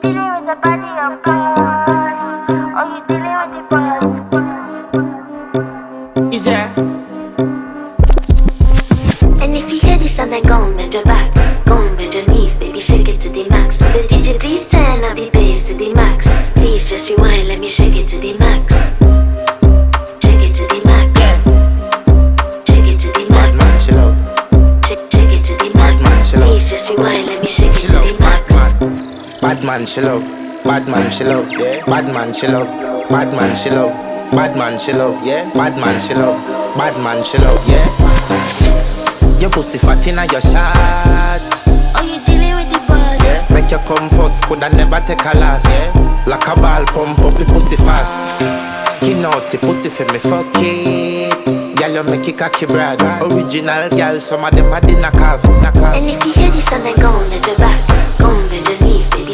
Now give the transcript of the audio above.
dealing with the body of course, or you dealing with the boss. Is there? And if you hear this sound, then go and bend your back, go and bend your knees, baby, shake it to the max. Will the DJ please turn up the bass to the max? Please just rewind, let me shake it to the max. Shake it to the max. Shake it to the Bad max. man, she love. Shake it to the Bad man, max. she love. Please just rewind, let me shake She it to love the bad max. man. Bad man, she love. Bad man, she love. Yeah. Bad man, she love. Bad man, she love. Bad man, she love. Yeah. Bad man, she love. Bad man, she love. Yeah. Your pussy fat inna your shot. Oh, you dealing with the boss? Yeah. Make you come first, coulda never take a last. Yeah. Like a ball pump up the pussy fast. Skin out the pussy for me fuck it. Girl, you make it cocky brother. Original girl, some of them are the knock off. And if you hear this sound, then go and bend your back, go and bend your knees, baby.